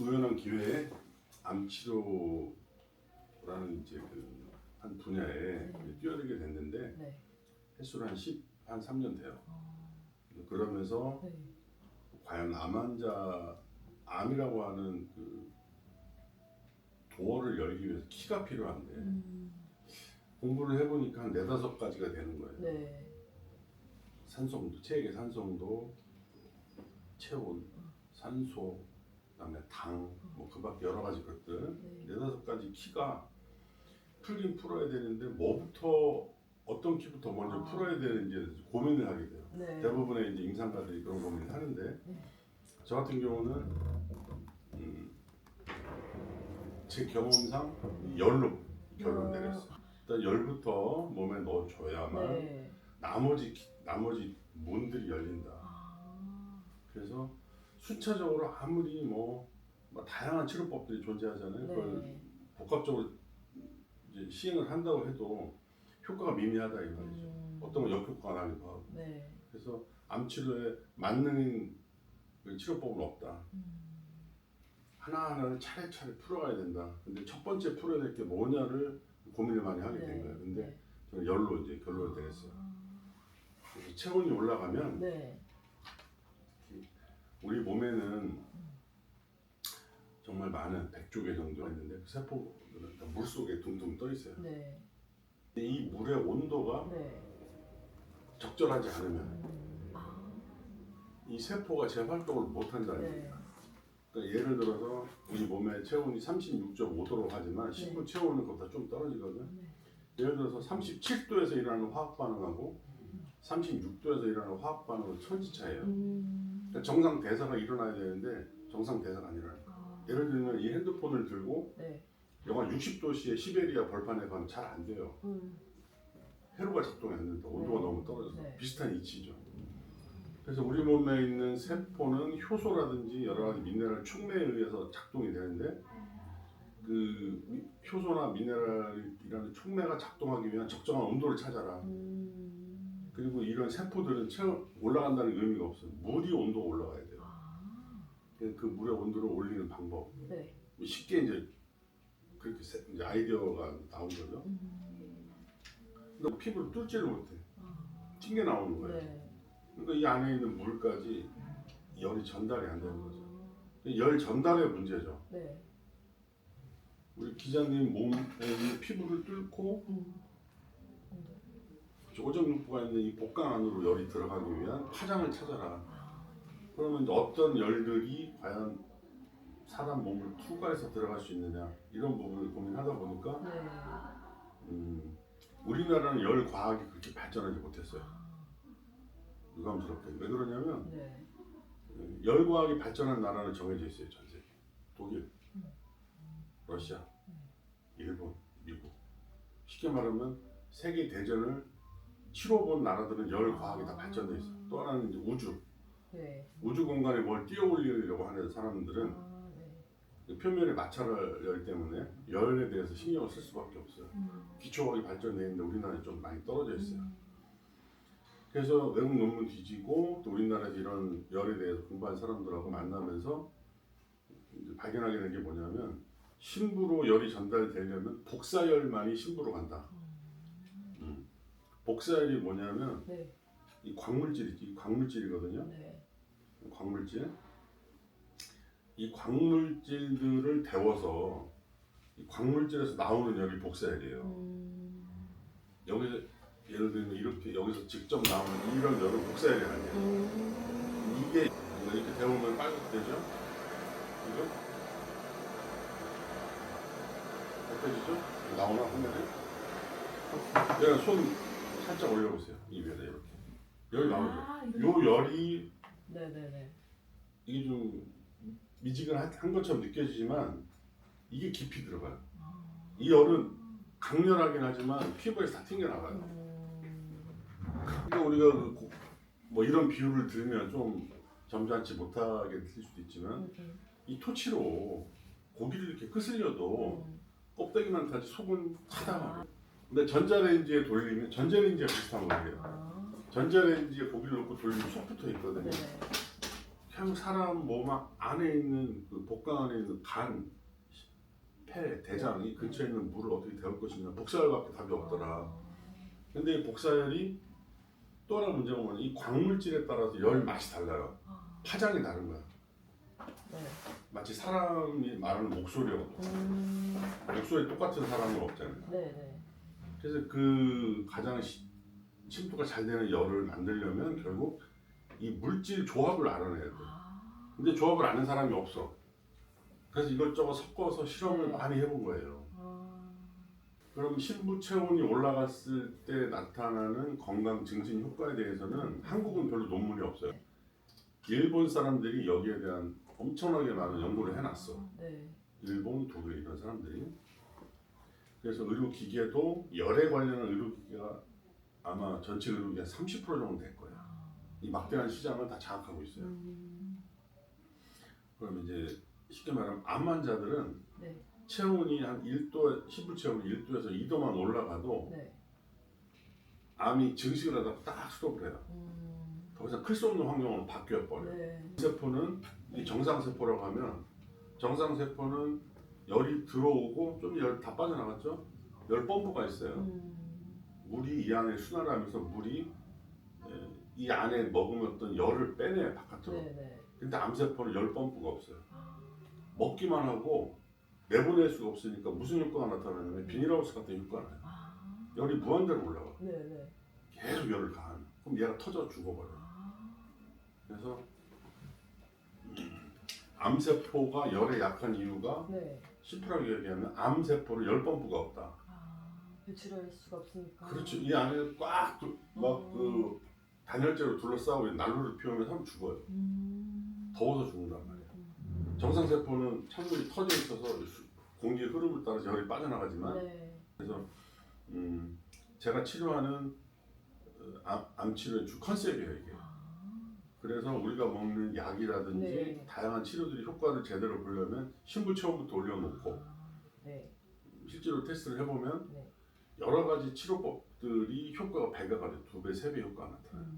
우연한 기회에 암치료라는 이제 그 한 분야에 뛰어들게 됐는데 네. 횟수로 한 3년 돼요. 아, 그러면서 네. 과연 암이라고 하는 그 도어를 열기 위해서 키가 필요한데 공부를 해보니까 한 4-5가지가 되는 거예요. 네. 산소홍도, 체액의 산소홍도, 체온, 산소, 그다음에 당, 뭐 그밖에 여러 가지 것들 네. 4-5가지 키가 풀긴 풀어야 되는데 뭐부터 어떤 키부터 먼저 풀어야 되는지 고민을 하게 돼요. 네. 대부분의 이제 임상가들이 그런 고민을 하는데 저 같은 경우는 제 경험상 열로 결론을 내렸어요. 일단 열부터 몸에 넣어줘야만 네. 나머지 문들이 열린다. 아, 그래서 순차적으로 아무리 뭐 다양한 치료법들이 존재하잖아요. 그걸 네. 복합적으로 이제 시행을 한다고 해도 효과가 미미하다 이 말이죠. 어떤 건 역효과가 나기도 하고. 네. 그래서 암 치료에 맞는 그 치료법은 없다. 하나하나를 차례차례 풀어가야 된다. 근데 첫 번째 풀어야 될 게 뭐냐를 고민을 많이 하게 된 거예요. 근데 네. 저는 열로 이제 결론을 내렸어요. 그래서 체온이 올라가면 네. 우리 몸에는 정말 많은 100조 개 정도 있는데 그 세포들은 다 물속에 둥둥 떠 있어요. 네. 근데 이 물의 온도가 네. 적절하지 않으면 아, 이 세포가 재활동을 못 한다는 거예요. 네. 그러니까 예를 들어서 우리 몸의 체온이 36.5도로 하지만 신부 체온은 그보다 좀 떨어지거든. 네. 예를 들어서 37도에서 일어나는 화학 반응하고 36도에서 일어나는 화학 반응은 천지차예요. 그러니까 정상 대사가 일어나야 되는데 정상 대사가 안 일어나요. 예를 들면 이 핸드폰을 들고 네. 영하 60도씨의 시베리아 벌판에 가면 잘 안 돼요. 회로가 작동이 안 된다. 온도가 네. 너무 떨어져서. 네. 비슷한 이치죠. 그래서 우리 몸에 있는 세포는 효소라든지 여러 가지 미네랄 촉매에 의해서 작동이 되는데 그 효소나 미네랄이라는 촉매가 작동하기 위한 적정한 온도를 찾아라. 그리고 이런 세포들은 올라간다는 의미가 없어요. 물이 온도가 올라가야 돼요. 그 물의 온도를 올리는 방법. 네. 쉽게 이제 그렇게 이제 아이디어가 나온 거죠. 근데 피부를 뚫지를 못해. 튕겨 나오는 거예요. 네. 그러니까 이 안에 있는 물까지 열이 전달이 안 되는 거죠. 열 전달의 문제죠. 네. 우리 기자님 몸에 있는 피부를 뚫고 오정육부가 있는 이 복강 안으로 열이 들어가기 위한 파장을 찾아라. 그러면 이제 어떤 열들이 과연 사람 몸을 투과해서 들어갈 수 있느냐 이런 부분을 고민하다 보니까 네. 우리나라는 열 과학이 그렇게 발전하지 못했어요. 유감스럽게. 왜 그러냐면 네. 열 과학이 발전한 나라는 정해져 있어요. 전 세계. 독일, 러시아, 일본, 미국. 쉽게 말하면 세계 대전을 치러본 나라들은 열 과학이 다 발전돼 있어요. 또 하나는 이제 우주. 네. 우주 공간에 뭘 띄워올리려고 하는 사람들은 네. 표면의 마찰 열 때문에 열에 대해서 신경을 쓸 수밖에 없어요. 기초과학이 발전돼 있는데 우리나라에 좀 많이 떨어져 있어요. 그래서 외국 논문 뒤지고 또 우리나라에서 이런 열에 대해서 공부한 사람들하고 만나면서 이제 발견하게 된 게 뭐냐면 신부로 열이 전달되려면 복사열만이 신부로 간다. 복사열이 뭐냐면 네. 이 광물질이거든요. 네. 광물질. 이 광물질들을 데워서 이 광물질에서 나오는 열이 복사열이에요. 여기서 예를 들면 이렇게 여기서 직접 나오는 이런 열은 복사열이 아니에요. 이게 이렇게 데우면 빨갛게 되죠? 이거? 어떠시죠? 나오나 화면에? 내가 손 살짝 올려보세요. 이 위에다 이렇게. 열이 나오죠? 요 열이 네네네. 이게 좀 미지근한 것처럼 느껴지지만 이게 깊이 들어가요. 이 열은 강렬하긴 하지만 피부에서 다 튕겨나가요. 그러니까 우리가 뭐 이런 비유를 들으면 좀 점잖지 못하게 들릴 수도 있지만 이 토치로 고기를 이렇게 끄슬려도 껍데기만 타지 속은 차다만. 근데 전자레인지에 돌리면 전자레인지가 비슷한 거예요. 전자레인지에 고기를 넣고 돌리면 속 붙어 있거든요. 네. 결국 사람 몸 안에 있는 그 복강 안에 있는 간, 폐, 대장 이 근처에 있는 물을 어떻게 데울 것이냐 복사열밖에 답이 없더라. 근데 이 복사열이 또 하나 문제가 뭐냐면 이 광물질에 따라서 열 맛이 달라요. 파장이 다른 거야. 네. 마치 사람이 말하는 목소리하고 목소리 똑같은 사람은 없잖아요. 네네. 그래서 그 가장 침투가 잘 되는 열을 만들려면 결국 이 물질 조합을 알아내야 돼. 근데 조합을 아는 사람이 없어. 그래서 이것저것 섞어서 실험을 많이 해본 거예요. 그럼 신부 체온이 올라갔을 때 나타나는 건강 증진 효과에 대해서는 한국은 별로 논문이 없어요. 일본 사람들이 여기에 대한 엄청나게 많은 연구를 해놨어. 네. 일본, 독일 이런 사람들이. 그래서 의료기계도 열에 관련한 의료기계가 아마 전체 의료기계 30% 정도 될 거야. 이 막대한 시장을 다 장악하고 있어요. 그럼 이제 쉽게 말하면 암 환자들은 네. 체온이 한 1도, 신부 체온이 1도에서 2도만 올라가도 네. 암이 증식을 하다가 딱 스톱을 해요. 더 이상 클 수 없는 환경으로 바뀌어 버려요. 네. 세포는 이 정상세포라고 하면 정상세포는 열이 들어오고 좀 열 다 빠져나갔죠? 열 펌프가 있어요. 물이 이 안에 순환을 하면서 물이 이 안에 머금었던 열을 빼내요 바깥으로. 네네. 근데 암세포는 열 펌프가 없어요. 먹기만 하고 내보낼 수가 없으니까 무슨 효과가 나타나냐면 비닐하우스 같은 효과가 나요. 열이 무한대로 올라가. 네네. 계속 열을 가하면 그럼 얘가 터져 죽어버려요. 그래서 암세포가 열에 약한 이유가 네. 심플하게 얘기하면 암세포는 열 펌프가 없다. 배출할 수가 없으니까. 그렇죠. 이 안에 꽉 막 그 단열재로 둘러싸고 난로를 피우면 사람 죽어요. 더워서 죽는단 말이에요. 정상세포는 찬물이 터져 있어서 공기의 흐름을 따라서 열이 빠져나가지만 네. 그래서 제가 치료하는 암 치료의 주 컨셉이에요 이게. 그래서 우리가 먹는 약이라든지 네. 다양한 치료들이 효과를 제대로 보려면 신부 체온부터 올려놓고 네. 실제로 테스트를 해보면 네. 여러 가지 치료법들이 효과가 배가가 돼. 2배, 3배 효과가 나타나요.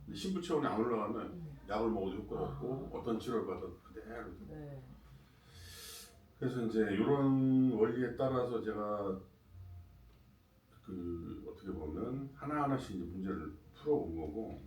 근데 신부 체온이 안 올라가면 약을 먹어도 효과가 없고 어떤 치료를 받아도 그대로. 네. 그래서 이제 이런 원리에 따라서 제가 그 어떻게 보면 하나하나씩 이제 문제를 풀어온 거고